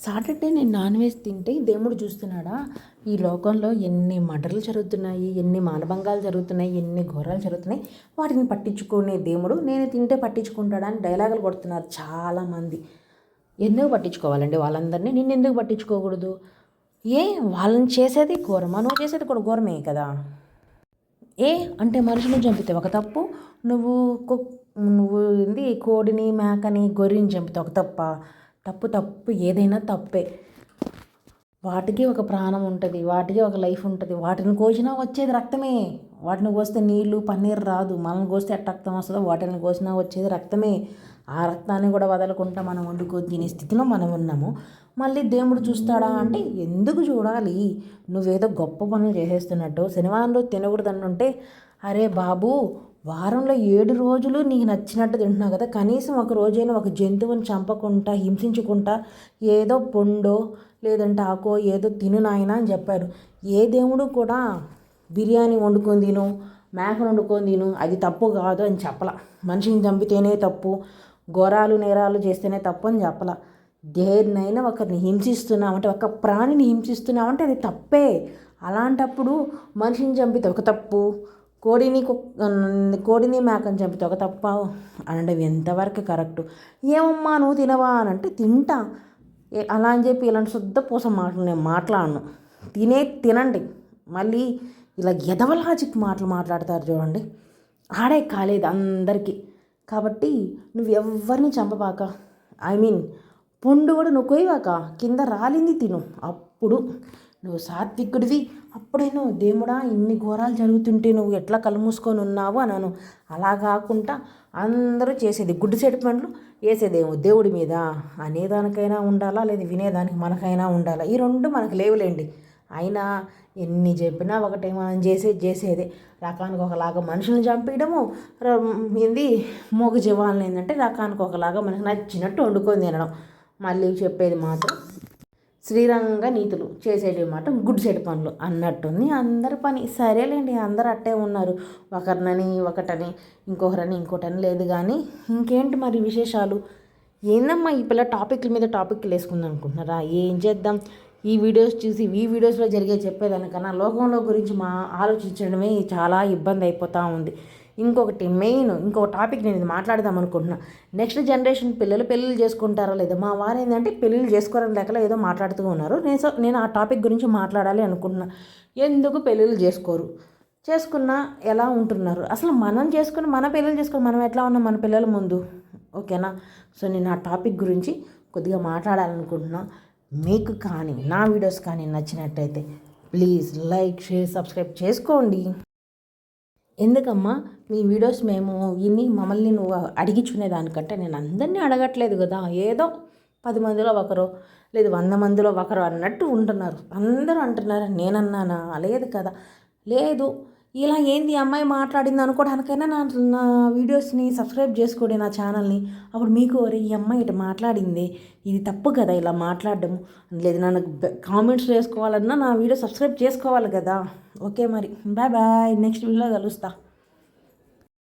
Saturday నేను non veg తింటే దేవుడు చూస్తున్నాడా? ఈ లోకంలో ఎన్ని మర్డర్లు జరుగుతున్నాయి, ఎన్ని మానభంగాలు జరుగుతున్నాయి, ఎన్ని ఘోరాలు జరుగుతున్నాయి, వాటిని పట్టించుకునే దేవుడు నేను తింటే పట్టించుకుంటాడా అని డైలాగులు కొడుతున్నారు చాలామంది. ఎందుకు పట్టించుకోవాలండి వాళ్ళందరినీ? నిన్నెందుకు పట్టించుకోకూడదు? వాళ్ళని చేసేది ఘోరమా? నువ్వు చేసేది కూడా ఘోరమే కదా. అంటే మనుషులను చంపితే ఒక తప్పు, నువ్వు నువ్వు కోడిని, మేకని, గొర్రెని చంపితే ఒక తప్పు ఏదైనా తప్పే. వాటికి ఒక ప్రాణం ఉంటుంది, వాటికి ఒక లైఫ్ ఉంటుంది. వాటిని కోసినా వచ్చేది రక్తమే. వాటిని కోస్తే నీళ్ళు పన్నీరు రాదు. మనల్ని కోస్తే ఎట్ట రక్తం వస్తుందో వాటిని కోసినా వచ్చేది రక్తమే. ఆ రక్తాన్ని కూడా వదలకుండా మనం వండుకొని తినే స్థితిలో మనం ఉన్నాము. మళ్ళీ దేవుడు చూస్తాడా అంటే ఎందుకు చూడాలి? నువ్వేదో గొప్ప పనులు చేసేస్తున్నట్టు శనివారం రోజు తినకూడదన్నుంటే, అరే బాబు, వారంలో 7 రోజులు నీకు నచ్చినట్టు తింటున్నావు కదా, కనీసం ఒక రోజైనా ఒక జంతువుని చంపకుండా, హింసించుకుంటా ఏదో పొండో లేదంటే ఆకో ఏదో తిను నాయనా అని చెప్పారు. ఏ దేవుడు కూడా బిర్యానీ వండుకొని తిను, మేకను వండుకొని తిను, అది తప్పు కాదు అని చెప్పలా. మనిషిని చంపితేనే తప్పు, ఘోరాలు నేరాలు చేస్తేనే తప్పు అని చెప్పలా. దేన్నైనా ఒకరిని హింసిస్తున్నామంటే, ఒక ప్రాణిని హింసిస్తున్నామంటే అది తప్పే. అలాంటప్పుడు మనిషిని చంపితే ఒక తప్పు, కోడిని మేకని చంపితే ఒక తప్ప అంటే ఎంతవరకు కరెక్టు? ఏమమ్మా నువ్వు తినవా అని అంటే తింటా, అలా అని చెప్పి ఇలాంటి శుద్ధ పూస మాటలు నేను మాట్లాడను. తినండి. మళ్ళీ ఇలా ఎదవ లాజిక్ మాటలు మాట్లాడతారు చూడండి, ఆడే కాలేదు అందరికీ. కాబట్టి నువ్వు ఎవరిని చంపబాక, పొండు కూడా నువ్వు కొయ్యవాక, కింద రాలింది తిను. అప్పుడు నువ్వు సాత్వికుడివి. అప్పుడే నువ్వు దేవుడా ఇన్ని ఘోరాలు జరుగుతుంటే నువ్వు ఎట్లా కళ్ళు మూసుకొని ఉన్నావు అన్నాను. అలా కాకుండా అందరూ చేసేది గుడ్డు చెడు పనులు, వేసేదేమో దేవుడి మీద. అనేదానికైనా ఉండాలా, లేదా వినేదానికి మనకైనా ఉండాలా? ఈ రెండు మనకు లేవులేండి. అయినా ఎన్ని చెప్పినా ఒకటే, మనం చేసేదే రకానికి ఒకలాగా మనుషులను చంపేయడము, మూగ జీవాలను ఏంటంటే రకానికి ఒకలాగా మనకు నచ్చినట్టు వండుకొని తినడం. మళ్ళీ చెప్పేది మాత్రం శ్రీరంగ నీతులు, చేసేటివి మాట గుడ్ సెట్ పనులు అన్నట్టుంది అందరి పని. సరేలేండి, అందరు అట్టే ఉన్నారు. ఒకటని ఇంకోటని లేదు. కానీ ఇంకేంటి మరి విశేషాలు? ఏందమ్మా ఈ పిల్ల టాపిక్ల మీద టాపిక్లు వేసుకుందాం అనుకుంటున్నారా? ఏం చేద్దాం, ఈ వీడియోస్లో జరిగే చెప్పేదానికన్నా లోకంలో గురించి ఆలోచించడమే చాలా ఇబ్బంది అయిపోతూ ఉంది. ఇంకో టాపిక్ నేను ఇది మాట్లాడదాం అనుకుంటున్నా. నెక్స్ట్ జనరేషన్ పిల్లలు పెళ్ళిళ్ళు చేసుకుంటారా లేదా? మా వారు ఏంటంటే పెళ్ళిళ్ళు చేసుకోవడం లేకలా ఏదో మాట్లాడుతూ ఉన్నారు. నేను ఆ టాపిక్ గురించి మాట్లాడాలి అనుకుంటున్నా. ఎందుకు పెళ్ళిళ్ళు చేసుకున్నా ఎలా ఉంటున్నారు? అసలు మన పెళ్ళిళ్ళు చేసుకుని మనం ఎట్లా ఉన్నాం మన పిల్లల ముందు? ఓకేనా? సో నేను ఆ టాపిక్ గురించి కొద్దిగా మాట్లాడాలనుకుంటున్నా. మీకు కానీ నా వీడియోస్ కానీ నచ్చినట్టయితే ప్లీజ్ లైక్, షేర్, సబ్స్క్రైబ్ చేసుకోండి. ఎందుకమ్మా మీ వీడియోస్ మేము మమ్మల్ని నువ్వు అడిగించుకునేదానికంటే నేను అందరినీ అడగట్లేదు కదా. ఏదో 10 మందిలో ఒకరు, లేదు 100 మందిలో ఒకరు అన్నట్టు ఉంటున్నారు. అందరూ అంటున్నారు, నేనన్నానా? లేదు కదా. లేదు, ఇలా ఏంది అమ్మాయి మాట్లాడింది అనుకోవడానికైనా నా వీడియోస్ని సబ్స్క్రైబ్ చేసుకోండి, నా ఛానల్ని. అప్పుడు మీకు ఈ అమ్మాయి ఇటు మాట్లాడింది, ఇది తప్పు కదా ఇలా మాట్లాడడం. లేదు, నన్ను కామెంట్స్ వేసుకోవాలన్నా నా వీడియో సబ్స్క్రైబ్ చేసుకోవాలి కదా. ఓకే మరి, బాయ్ బాయ్, నెక్స్ట్ వీడియోలో కలుస్తా.